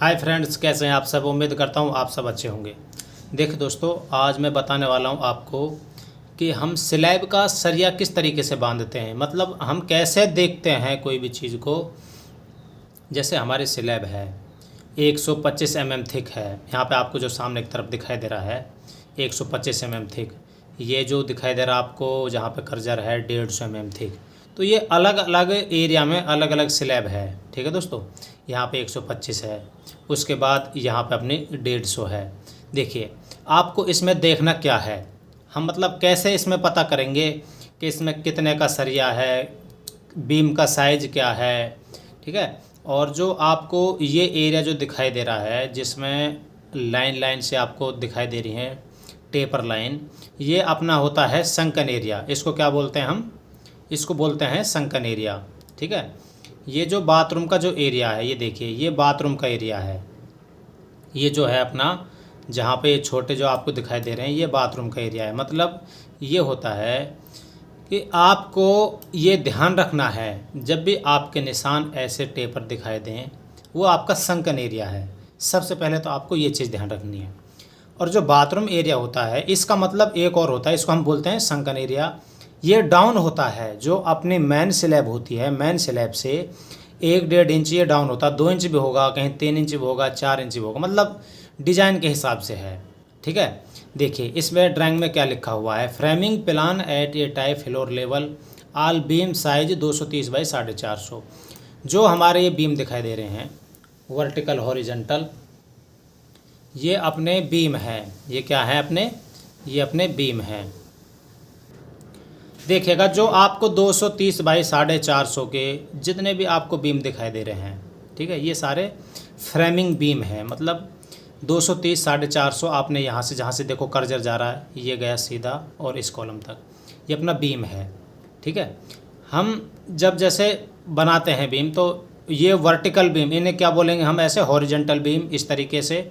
Hi friends, कैसे हैं आप सब। उम्मीद करता हूँ आप सब अच्छे होंगे। देखिए दोस्तों, आज मैं बताने वाला हूँ आपको कि हम स्लैब का सरिया किस तरीके से बांधते हैं। मतलब हम कैसे देखते हैं कोई भी चीज़ को। जैसे हमारे स्लैब है 125 mm थिक है। यहाँ पे आपको जो सामने की तरफ दिखाई दे रहा है 125 mm थिक। ये जो दिखाई दे रहा है आपको जहाँ पे कर्जर है 150 mm थिक। तो ये अलग अलग एरिया में अलग अलग स्लैब है। ठीक है दोस्तों, यहाँ पे 125 है, उसके बाद यहाँ पे अपनी 150 है। देखिए, आपको इसमें देखना क्या है, हम मतलब कैसे इसमें पता करेंगे कि इसमें कितने का सरिया है, बीम का साइज़ क्या है। ठीक है, और जो आपको ये एरिया जो दिखाई दे रहा है जिसमें लाइन लाइन से आपको दिखाई दे रही हैं टेपर लाइन, ये अपना होता है संकन एरिया। इसको क्या बोलते हैं हम, इसको बोलते हैं संकन एरिया। ठीक है, ये जो बाथरूम का जो एरिया है, ये देखिए ये बाथरूम का एरिया है। ये जो है अपना जहाँ पे छोटे जो आपको दिखाई दे रहे हैं ये बाथरूम का एरिया है। मतलब ये होता है कि आपको ये ध्यान रखना है जब भी आपके निशान ऐसे टेपर दिखाई दें वो आपका संकन एरिया है। सबसे पहले तो आपको ये चीज़ ध्यान रखनी है। और जो बाथरूम एरिया होता है इसका मतलब एक और होता है, इसको हम बोलते हैं संकन एरिया। ये डाउन होता है, जो अपनी मेन स्लैब होती है, मेन स्लैब से 1-1.5 इंच ये डाउन होता है। 2 इंच भी होगा, कहीं 3 इंच भी होगा, 4 इंच भी होगा, मतलब डिजाइन के हिसाब से है। ठीक है, देखिए इसमें ड्राइंग में क्या लिखा हुआ है, framing plan at a type floor level all beam size 230 by 450। जो हमारे ये बीम दिखाई दे रहे हैं वर्टिकल हॉरिजॉन्टल, ये अपने बीम है। ये क्या है अपने, ये अपने बीम है। देखिएगा जो आपको 230 बाई 450 के जितने भी आपको बीम दिखाई दे रहे हैं, ठीक है, ये सारे फ्रेमिंग बीम है। मतलब 230 450 आपने यहाँ से जहाँ से देखो कर्जर जा रहा है ये गया सीधा और इस कॉलम तक, ये अपना बीम है। ठीक है, हम जब जैसे बनाते हैं बीम तो ये वर्टिकल बीम, इन्हें क्या बोलेंगे हम, ऐसे हॉरिजॉन्टल बीम इस तरीके से।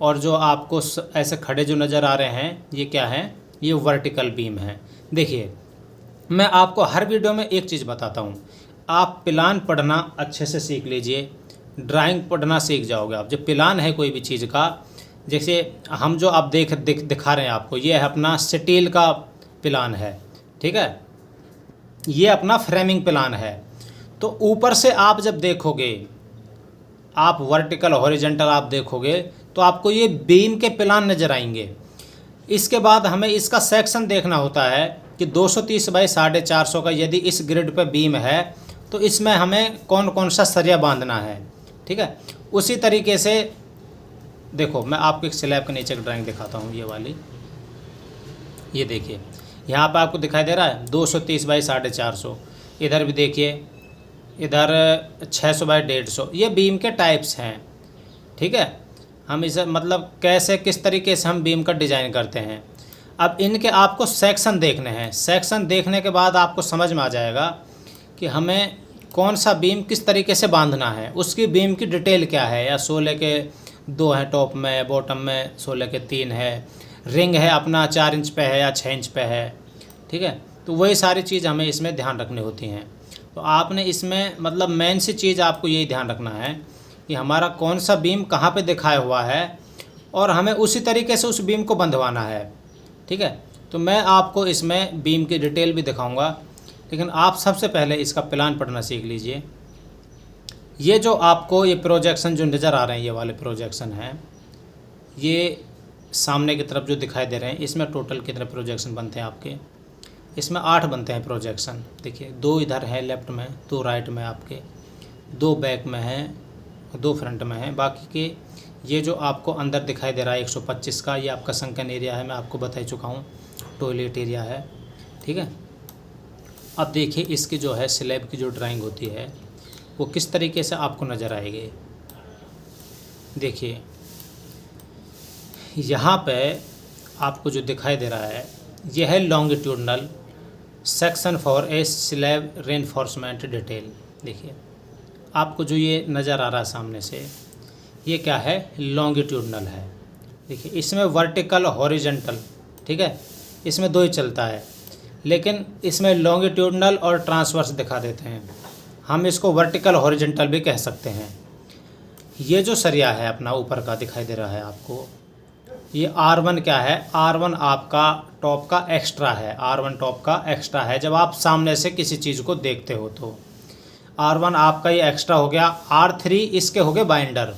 और जो आपको ऐसे खड़े जो नज़र आ रहे हैं ये क्या है, ये वर्टिकल बीम है। देखिए मैं आपको हर वीडियो में एक चीज़ बताता हूँ, आप प्लान पढ़ना अच्छे से सीख लीजिए, ड्राइंग पढ़ना सीख जाओगे आप। जब प्लान है कोई भी चीज़ का, जैसे हम जो आप दिखा रहे हैं आपको, ये है अपना स्टील का प्लान है। ठीक है, ये अपना फ्रेमिंग प्लान है। तो ऊपर से आप जब देखोगे, आप वर्टिकल हॉरिजॉन्टल आप देखोगे तो आपको ये बीम के प्लान नज़र आएंगे। इसके बाद हमें इसका सेक्शन देखना होता है कि 230 बाई 450 का यदि इस ग्रिड पे बीम है तो इसमें हमें कौन कौन सा सरिया बांधना है। ठीक है, उसी तरीके से देखो मैं आपको एक स्लैब के नीचे की ड्राइंग दिखाता हूँ, ये वाली। ये देखिए यहाँ पे आपको दिखाई दे रहा है 230 बाई 450। इधर भी देखिए, इधर 600 बाई 150। ये बीम के टाइप्स हैं। ठीक है, हम इसे मतलब कैसे किस तरीके से हम बीम का डिज़ाइन करते हैं। अब इनके आपको सेक्शन देखने हैं। सेक्शन देखने के बाद आपको समझ में आ जाएगा कि हमें कौन सा बीम किस तरीके से बांधना है, उसकी बीम की डिटेल क्या है। या 16 के 2 हैं टॉप में, बॉटम में 16 के 3 है, रिंग है अपना 4 इंच पे है या 6 इंच पे है। ठीक है, तो वही सारी चीज़ हमें इसमें ध्यान रखनी होती हैं। तो आपने इसमें मतलब मेन सी चीज़ आपको यही ध्यान रखना है कि हमारा कौन सा बीम कहाँ पे दिखाया हुआ है और हमें उसी तरीके से उस बीम को बंधवाना है। ठीक है, तो मैं आपको इसमें बीम की डिटेल भी दिखाऊंगा, लेकिन आप सबसे पहले इसका प्लान पढ़ना सीख लीजिए। ये जो आपको ये प्रोजेक्शन जो नज़र आ रहे हैं, ये वाले प्रोजेक्शन हैं, ये सामने की तरफ जो दिखाई दे रहे हैं, इसमें टोटल कितने प्रोजेक्शन बनते हैं आपके, इसमें 8 बनते हैं प्रोजेक्शन। देखिए 2 इधर है लेफ़्ट में, 2 राइट में आपके, 2 बैक में हैं, 2 फ्रंट में हैं। बाकी के ये जो आपको अंदर दिखाई दे रहा है 125 का, ये आपका संकन एरिया है, मैं आपको बता ही चुका हूँ, टॉयलेट एरिया है। ठीक है, अब देखिए इसकी जो है स्लैब की जो ड्राइंग होती है वो किस तरीके से आपको नज़र आएगी। देखिए यहाँ पे आपको जो दिखाई दे रहा है ये है longitudinal section for a slab reinforcement detail. देखिए आपको जो ये नज़र आ रहा है सामने से, ये क्या है, लॉन्गिट्यूडनल है। देखिए इसमें वर्टिकल हॉरिजॉन्टल, ठीक है, इसमें 2 ही चलता है, लेकिन इसमें लॉन्गिट्यूडनल और ट्रांसवर्स दिखा देते हैं। हम इसको वर्टिकल हॉरिजॉन्टल भी कह सकते हैं। ये जो सरिया है अपना ऊपर का दिखाई दे रहा है आपको, ये R1 क्या है, R1 आपका टॉप का एक्स्ट्रा है, R1 टॉप का एक्स्ट्रा है। जब आप सामने से किसी चीज़ को देखते हो तो R1 आपका ये एक्स्ट्रा हो गया। R3 इसके हो गए बाइंडर।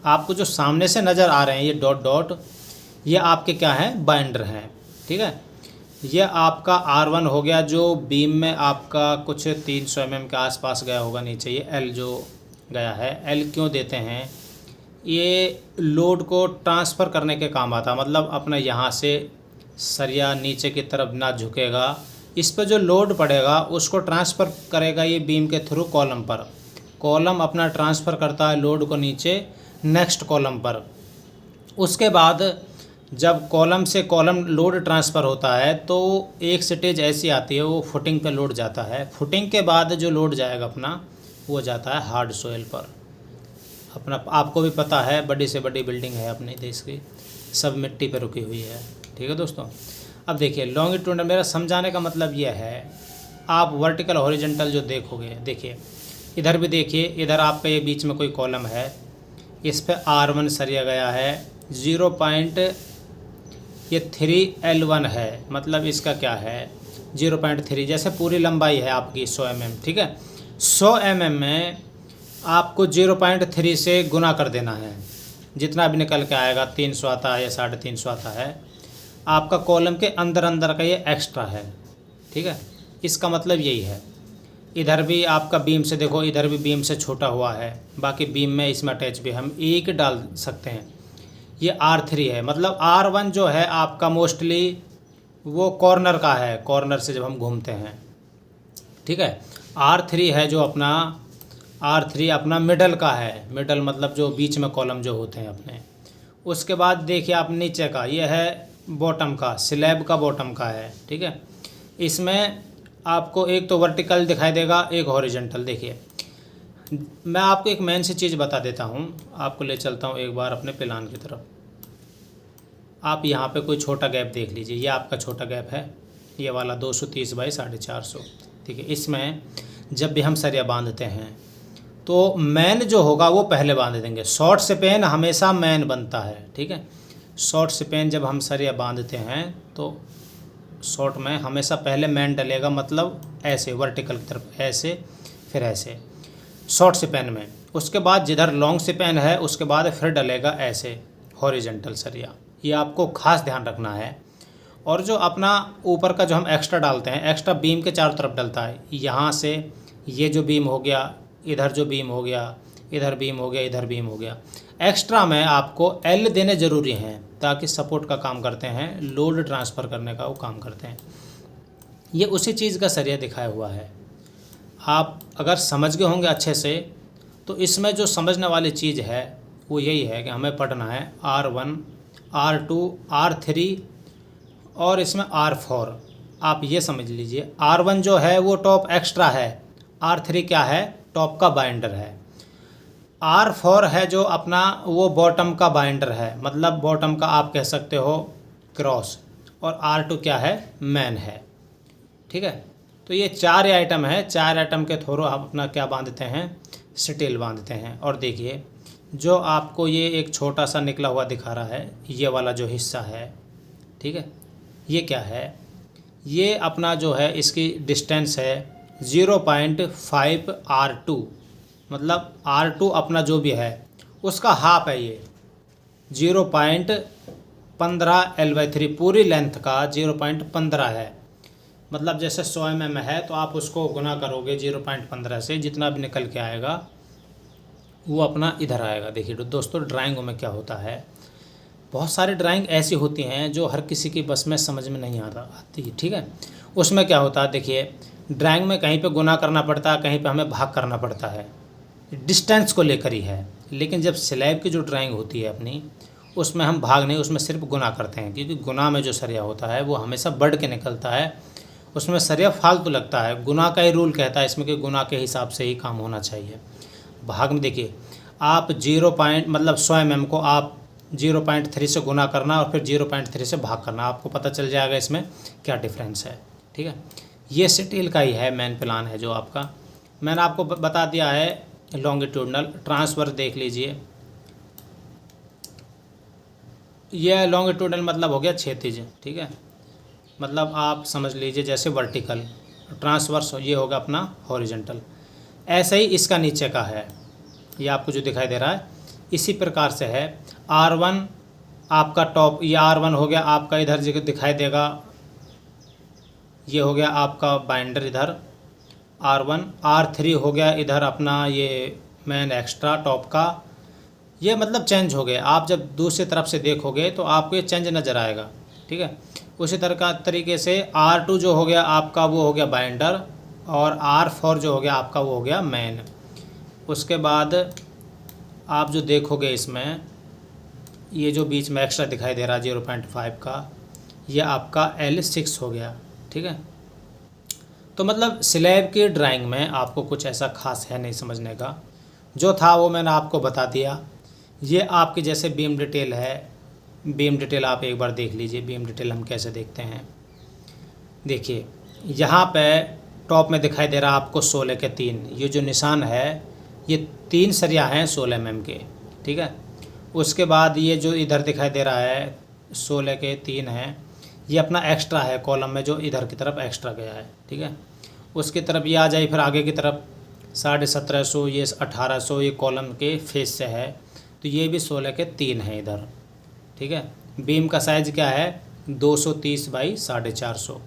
आपको जो सामने से नज़र आ रहे हैं ये डॉट डॉट, ये आपके क्या हैं, बाइंडर हैं। ठीक है, ये आपका R1 हो गया जो बीम में आपका कुछ 300 mm के आसपास गया होगा नीचे। ये L जो गया है, L क्यों देते हैं, ये लोड को ट्रांसफ़र करने के काम आता है। मतलब अपना यहाँ से सरिया नीचे की तरफ ना झुकेगा, इस पर जो लोड पड़ेगा उसको ट्रांसफ़र करेगा ये बीम के थ्रू कॉलम पर। कॉलम अपना ट्रांसफ़र करता है लोड को नीचे नेक्स्ट कॉलम पर। उसके बाद जब कॉलम से कॉलम लोड ट्रांसफ़र होता है तो एक स्टेज ऐसी आती है, वो फुटिंग पे लोड जाता है। फुटिंग के बाद जो लोड जाएगा अपना, वो जाता है हार्ड सोइल पर। अपना आपको भी पता है, बड़ी से बड़ी बिल्डिंग है अपने देश की, सब मिट्टी पर रुकी हुई है। ठीक है दोस्तों, अब देखिए लॉन्गिट्यूडनल, मेरा समझाने का मतलब यह है, आप वर्टिकल हॉरिजॉन्टल जो देखोगे, देखिए इधर भी देखिए, इधर आपका ये बीच में कोई कॉलम है, इस पे R1 सरिया गया है 0.3L1 है। मतलब इसका क्या है 0.3, जैसे पूरी लंबाई है आपकी 100 mm। ठीक है, 100 mm में आपको 0.3 से गुना कर देना है, जितना भी निकल के आएगा, 300 आता है या 350 आता है, आपका कॉलम के अंदर अंदर का ये एक्स्ट्रा है। ठीक है, इसका मतलब यही है। इधर भी आपका बीम से देखो, इधर भी बीम से छोटा हुआ है, बाकी बीम में इसमें अटैच भी हम एक डाल सकते हैं। ये R3 है, मतलब R1 जो है आपका मोस्टली वो कॉर्नर का है, कॉर्नर से जब हम घूमते हैं। ठीक है, R3 है जो अपना, R3 अपना मिडल का है। मिडल मतलब जो बीच में कॉलम जो होते हैं अपने। उसके बाद देखिए आप नीचे का, ये है बॉटम का, स्लैब का बॉटम का है। ठीक है, इसमें आपको एक तो वर्टिकल दिखाई देगा, एक हॉरिजॉन्टल। देखिए मैं आपको एक मेन सी चीज़ बता देता हूँ, आपको ले चलता हूँ एक बार अपने प्लान की तरफ। आप यहाँ पे कोई छोटा गैप देख लीजिए, ये आपका छोटा गैप है, ये वाला 230 बाई 450। ठीक है, इसमें जब भी हम सरिया बांधते हैं तो मैन जो होगा वो पहले बांध देंगे। शॉर्ट स्पैन हमेशा मैन बनता है। ठीक है, शॉर्ट स्पैन जब हम सरिया बांधते हैं तो शॉर्ट में हमेशा पहले मैन डलेगा, मतलब ऐसे वर्टिकल की तरफ, ऐसे फिर ऐसे शॉर्ट स्पैन में। उसके बाद जिधर लॉन्ग स्पैन है उसके बाद फिर डलेगा ऐसे हॉरिजॉन्टल सरिया। ये आपको खास ध्यान रखना है। और जो अपना ऊपर का जो हम एक्स्ट्रा डालते हैं, एक्स्ट्रा बीम के चारों तरफ डलता है। यहाँ से ये जो बीम हो गया, इधर जो बीम हो गया, इधर बीम हो गया, इधर बीम हो गया। एक्स्ट्रा में आपको L देने ज़रूरी हैं, ताकि सपोर्ट का काम करते हैं, लोड ट्रांसफ़र करने का वो काम करते हैं। ये उसी चीज़ का सरिया दिखाया हुआ है। आप अगर समझ गए होंगे अच्छे से, तो इसमें जो समझने वाली चीज़ है वो यही है कि हमें पढ़ना है R1, R2, R3 और इसमें R4। आप ये समझ लीजिए, R1 जो है वो टॉप एक्स्ट्रा है, R3 क्या है, टॉप का बाइंडर है, R4 है जो अपना वो बॉटम का बाइंडर है, मतलब बॉटम का आप कह सकते हो क्रॉस, और R2 क्या है, मैन है। ठीक है, तो ये 4 आइटम है। 4 आइटम के थ्रू आप अपना क्या बांधते हैं, स्टील बांधते हैं। और देखिए जो आपको ये एक छोटा सा निकला हुआ दिखा रहा है, ये वाला जो हिस्सा है, ठीक है, ये क्या है, ये अपना जो है इसकी डिस्टेंस है 0.5 R2, मतलब R2 अपना जो भी है उसका हाफ है, ये 0.15 L/3 पूरी लेंथ का 0.15 है। मतलब जैसे 100 mm है तो आप उसको गुना करोगे 0.15 से, जितना भी निकल के आएगा वो अपना इधर आएगा। देखिए दोस्तों, ड्राइंगों में क्या होता है, बहुत सारी ड्राइंग ऐसी होती हैं जो हर किसी की बस में समझ में नहीं आती। ठीक है, उसमें क्या होता है, देखिए ड्राइंग में कहीं पे गुना करना पड़ता है, कहीं पे हमें भाग करना पड़ता है, डिस्टेंस को लेकर ही है। लेकिन जब स्लैब की जो ड्राइंग होती है अपनी, उसमें हम भाग नहीं, उसमें सिर्फ गुना करते हैं, क्योंकि गुना में जो सरिया होता है वो हमेशा बढ़ के निकलता है, उसमें सरिया फालतू लगता है। गुना का ही रूल कहता है इसमें कि गुना के हिसाब से ही काम होना चाहिए। भाग में देखिए आप 100 mm को आप 0.3 से गुना करना और फिर 0.3 से भाग करना, आपको पता चल जाएगा इसमें क्या डिफरेंस है। ठीक है, ये स्टील का ही है, मेन प्लान है जो आपका मैंने आपको बता दिया है। लॉन्गिट्यूडनल ट्रांसवर्स देख लीजिए, यह लॉन्गिट्यूडनल मतलब हो गया क्षैतिज, ठीक है, मतलब आप समझ लीजिए जैसे वर्टिकल, ट्रांसवर्स ये होगा अपना हॉरिजॉन्टल। ऐसे ही इसका नीचे का है, ये आपको जो दिखाई दे रहा है इसी प्रकार से है। R1 आपका टॉप, ये R1 हो गया आपका, इधर जो दिखाई देगा ये हो गया आपका बाइंडर इधर R1, R3 हो गया इधर अपना ये मेन एक्स्ट्रा टॉप का, ये मतलब चेंज हो गए। आप जब दूसरी तरफ से देखोगे तो आपको ये चेंज नज़र आएगा, ठीक है। उसी तरीके से R2 जो हो गया आपका वो हो गया बाइंडर, और R4 जो हो गया आपका वो हो गया मेन। उसके बाद आप जो देखोगे इसमें ये जो बीच में एक्स्ट्रा दिखाई दे रहा है 0.5 का, ये आपका L6 हो गया, ठीक है। तो मतलब स्लैब की ड्राइंग में आपको कुछ ऐसा खास है नहीं समझने का, जो था वो मैंने आपको बता दिया। ये आपकी जैसे बीम डिटेल है, बीम डिटेल आप एक बार देख लीजिए, बीम डिटेल हम कैसे देखते हैं। देखिए यहाँ पे टॉप में दिखाई दे रहा है आपको 16 के 3, ये जो निशान है ये 3 सरिया हैं 16 mm के, ठीक है। उसके बाद ये जो इधर दिखाई दे रहा है 16 के 3 हैं, ये अपना एक्स्ट्रा है कॉलम में, जो इधर की तरफ एक्स्ट्रा गया है, ठीक है। उसकी तरफ ये आ जाए, फिर आगे की तरफ 1750, ये 1800, ये कॉलम के फेस से है, तो ये भी 16 के 3 है इधर, ठीक है। बीम का साइज़ क्या है 230 बाई 450।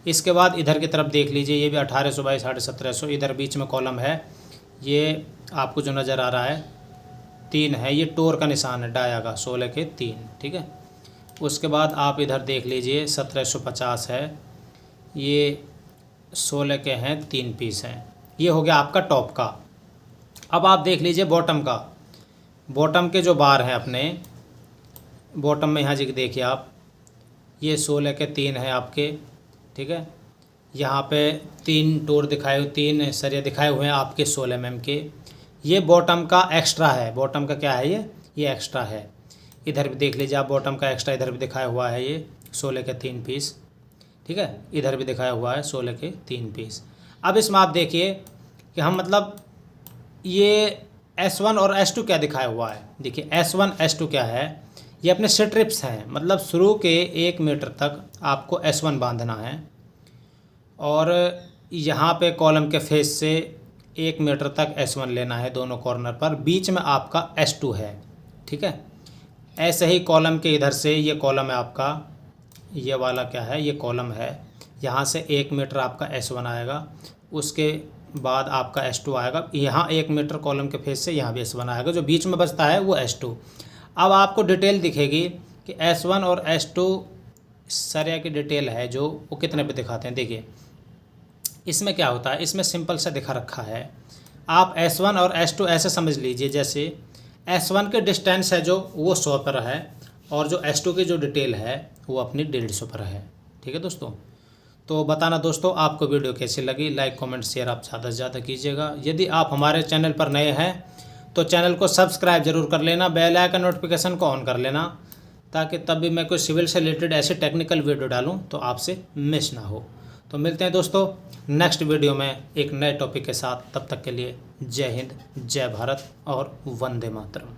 इसके बाद इधर की तरफ देख लीजिए, ये भी 1800 बाई 1750, इधर बीच में कॉलम है, ये आपको जो नज़र आ रहा है 3 है, ये टोर का निशान है डाया का 16 के 3, ठीक है। उसके बाद आप इधर देख लीजिए 1750 है, ये 16 के हैं 3 पीस हैं, ये हो गया आपका टॉप का। अब आप देख लीजिए बॉटम का, बॉटम के जो बार हैं अपने बॉटम में यहाँ जी देखिए आप, ये 16 के 3 हैं आपके, ठीक है। यहाँ पे 3 टोर दिखाए, 3 सरिया दिखाए हुए हैं आपके 16 mm के। ये बॉटम का एक्स्ट्रा है, बॉटम का क्या है ये एक्स्ट्रा है। इधर भी देख लीजिए आप, बॉटम का एक्स्ट्रा इधर भी दिखाया हुआ है, ये 16 के 3 पीस, ठीक है। इधर भी दिखाया हुआ है 16 के 3 पीस। अब इसमें आप देखिए कि हम मतलब ये S1 और S2 क्या दिखाया हुआ है। देखिए S1 S2 क्या है, ये अपने स्ट्रिप्स हैं, मतलब शुरू के 1 मीटर तक आपको S1 बांधना है, और यहाँ पे कॉलम के फेस से 1 मीटर तक S1 लेना है दोनों कॉर्नर पर, बीच में आपका S2 है, ठीक है। ऐसे ही कॉलम के इधर से ये कॉलम है आपका, ये वाला क्या है, ये कॉलम है, यहाँ से 1 मीटर आपका S1 आएगा, उसके बाद आपका S2 आएगा, यहाँ 1 मीटर कॉलम के फेस से यहाँ भी S1 आएगा, जो बीच में बचता है वो S2। अब आपको डिटेल दिखेगी कि S1 और S2 सरिया की डिटेल है जो वो कितने पे दिखाते हैं। देखिए इसमें क्या होता है, इसमें सिंपल सा दिखा रखा है, आप S1 और S2 ऐसे समझ लीजिए जैसे S1 के डिस्टेंस है जो वो 100 पर है, और जो S2 की जो डिटेल है वो अपनी 150 पर है, ठीक है दोस्तों। तो बताना दोस्तों आपको वीडियो कैसी लगी, लाइक कमेंट शेयर आप ज़्यादा से ज़्यादा कीजिएगा। यदि आप हमारे चैनल पर नए हैं तो चैनल को सब्सक्राइब जरूर कर लेना, बेल आइकन नोटिफिकेशन को ऑन कर लेना, ताकि तब भी मैं कोई सिविल से रिलेटेड ऐसे टेक्निकल वीडियो डालूं तो आपसे मिस ना हो। तो मिलते हैं दोस्तों नेक्स्ट वीडियो में एक नए टॉपिक के साथ, तब तक के लिए जय हिंद, जय भारत और वंदे मातरम।